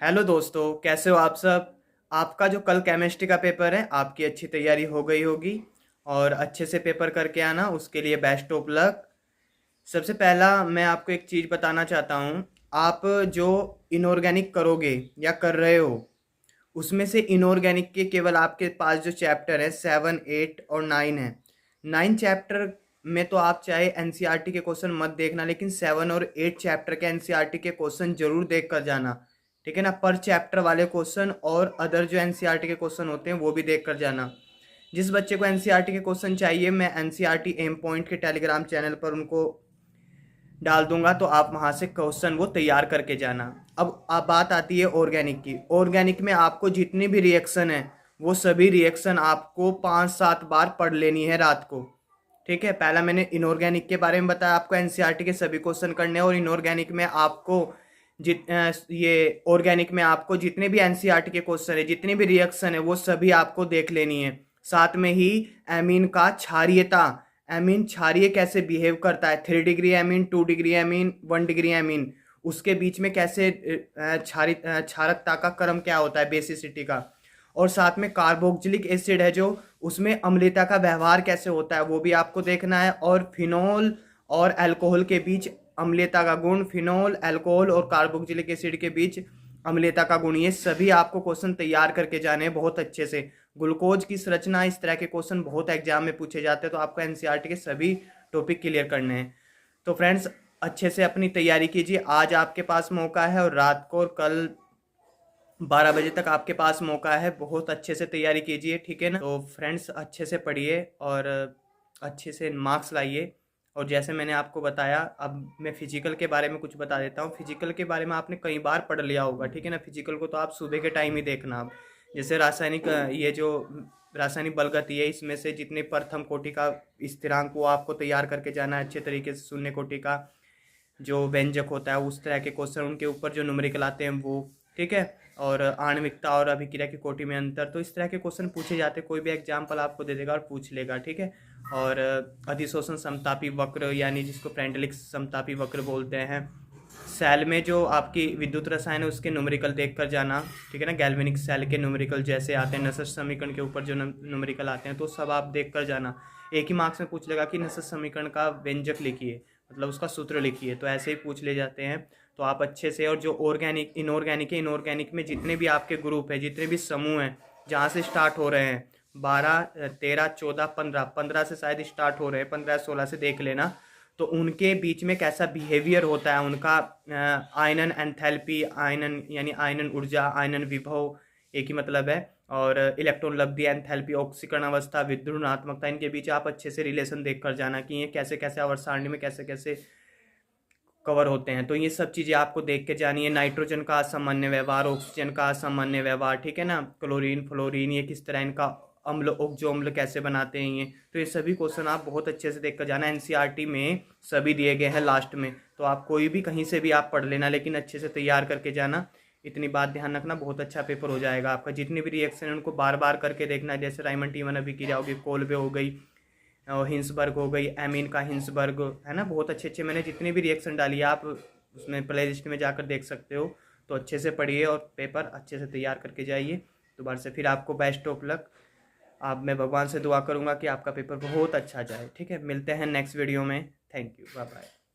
Hello दोस्तों, कैसे हो आप सब। आपका जो कल केमिस्ट्री का पेपर है, आपकी अच्छी तैयारी हो गई होगी और अच्छे से पेपर करके आना, उसके लिए बेस्ट ऑफ लक। सबसे पहला मैं आपको एक चीज़ बताना चाहता हूँ। आप जो इनऑर्गेनिक करोगे या कर रहे हो, उसमें से इनऑर्गेनिक के केवल आपके पास जो चैप्टर है 7, 8 और 9 है। 9 चैप्टर में तो आप चाहे एनसीईआरटी के क्वेश्चन मत देखना, लेकिन 7 और 8 चैप्टर के एनसीईआरटी के क्वेश्चन जरूर देख कर जाना। ठीक है ना, पर चैप्टर वाले क्वेश्चन और अदर जो एनसीईआरटी के क्वेश्चन होते हैं वो भी देख कर जाना। जिस बच्चे को एनसीईआरटी के क्वेश्चन चाहिए, मैं एनसीईआरटी एम पॉइंट के टेलीग्राम चैनल पर उनको डाल दूंगा, तो आप वहां से क्वेश्चन वो तैयार करके जाना। अब बात आती है ऑर्गेनिक की। ऑर्गेनिक में आपको जितनी भी रिएक्शन है, वो सभी रिएक्शन आपको 5-7 बार पढ़ लेनी है रात को। ठीक है, पहला मैंने इनऑर्गेनिक के बारे में बताया, आपको एनसीईआरटी के सभी क्वेश्चन करने हैं। और इनऑर्गेनिक में आपको ये ऑर्गेनिक में आपको जितने भी एनसीईआरटी के क्वेश्चन है, जितनी भी रिएक्शन है, वो सभी आपको देख लेनी है। साथ में ही एमीन का क्षारीयता, एमीन क्षारीय कैसे बिहेव करता है, 3 degree amine, 2 degree amine, 1 degree amine, उसके बीच में कैसे क्षारकता का क्रम क्या होता है, बेसिसिटी का। और साथ में कार्बोक्जिलिक एसिड है जो, उसमें अम्लता का व्यवहार कैसे होता है, वो भी आपको देखना है। और फिनोल और अल्कोहल के बीच अम्लता का गुण, फिनोल, अल्कोहल और कार्बोक्जिलिक एसिड के बीच अम्लता का गुण, ये सभी आपको क्वेश्चन तैयार करके जाने हैं बहुत अच्छे से। ग्लूकोज की संरचना, इस तरह के क्वेश्चन बहुत एग्जाम में पूछे जाते हैं, तो आपको एनसीईआरटी के सभी टॉपिक क्लियर करने हैं। तो फ्रेंड्स, अच्छे से अपनी तैयारी कीजिए। आज आपके पास मौका है और रात को और कल 12 बजे तक आपके पास मौका है। बहुत अच्छे से तैयारी कीजिए, ठीक है ना। तो फ्रेंड्स, अच्छे से पढ़िए और अच्छे से मार्क्स लाइए। और जैसे मैंने आपको बताया, अब मैं फिजिकल के बारे में कुछ बता देता हूँ। फिजिकल के बारे में आपने कई बार पढ़ लिया होगा, ठीक है ना। फिजिकल को तो आप सुबह के टाइम ही देखना। अब जैसे रासायनिक, ये जो रासायनिक बल गति है, इसमें से जितने प्रथम कोटि का स्थिरांक, वो आपको तैयार करके जाना है अच्छे तरीके से। शून्य कोटि का जो व्यंजक होता है, उस तरह के क्वेश्चन, उनके ऊपर जो न्यूमेरिकल आते हैं वो, ठीक है। और आणविकता और अभिक्रिया की कोटि में अंतर, तो इस तरह के क्वेश्चन पूछे जाते हैं। कोई भी एग्जाम्पल आपको दे देगा और पूछ लेगा, ठीक है। और अधिशोषण समतापी वक्र, यानी जिसको फ्रेंडलिक समतापी वक्र बोलते हैं। सेल में जो आपकी विद्युत रसायन है, उसके न्यूमेरिकल देख कर जाना, ठीक है ना। गैल्वेनिक सेल के न्यूमेरिकल जैसे आते हैं, नसस समीकरण के ऊपर जो न्यूमेरिकल आते हैं, तो सब आप देख कर जाना। एक ही मार्क्स में पूछ लेगा कि नसस समीकरण का व्यंजक लिखिए, मतलब उसका सूत्र लिखिए, तो ऐसे ही पूछ ले जाते हैं। तो आप अच्छे से, और जो ऑर्गेनिक इनऑर्गेनिक है, इनऑर्गेनिक में जितने भी आपके ग्रुप है, जितने भी समूह हैं, जहाँ से स्टार्ट हो रहे हैं, 12, 13, 14, 15, 15 से शायद स्टार्ट हो रहे हैं, 15, 16 से देख लेना। तो उनके बीच में कैसा बिहेवियर होता है उनका, आयनन एंथैल्पी, आयनन यानी आयनन ऊर्जा, आयनन विभव, एक ही मतलब है। और इलेक्ट्रॉन लब्धि, एंथैल्पी, ऑक्सीकरण अवस्था, विद्युत ऋणात्मकता, इनके बीच आप अच्छे से रिलेशन देख कर जाना कि ये कैसे कैसे आवर्त सारणी में कैसे कैसे कवर होते हैं। तो ये सब चीज़ें आपको देख के जानी है। नाइट्रोजन का असामान्य व्यवहार, ऑक्सीजन का असामान्य व्यवहार, ठीक है ना। क्लोरीन, फ्लोरीन, ये किस तरह इनका अम्ल, ओक्जो अम्ल कैसे बनाते हैं ये। तो ये सभी क्वेश्चन आप बहुत अच्छे से देख कर जाना। एनसीईआरटी में सभी दिए गए हैं लास्ट में, तो आप कोई भी कहीं से भी आप पढ़ लेना, लेकिन अच्छे से तैयार करके जाना। इतनी बात ध्यान रखना, बहुत अच्छा पेपर हो जाएगा आपका। जितनी भी रिएक्शन है उनको बार बार करके देखना, जैसे राइमंड टीमन अभिक्रिया होगी, कोल्बे हो गई, और हिंसबर्ग हो गई, एमीन का हिंसबर्ग, है ना। बहुत अच्छे अच्छे मैंने जितनी भी रिएक्शन डाली है, आप उसमें प्ले लिस्ट में जाकर देख सकते हो। तो अच्छे से पढ़िए और पेपर अच्छे से तैयार करके जाइए। दोबारा से फिर आपको बेस्ट ऑफ लक। आप, मैं भगवान से दुआ करूँगा कि आपका पेपर बहुत अच्छा जाए, ठीक है। मिलते हैं नेक्स्ट वीडियो में। Thank you, bye bye.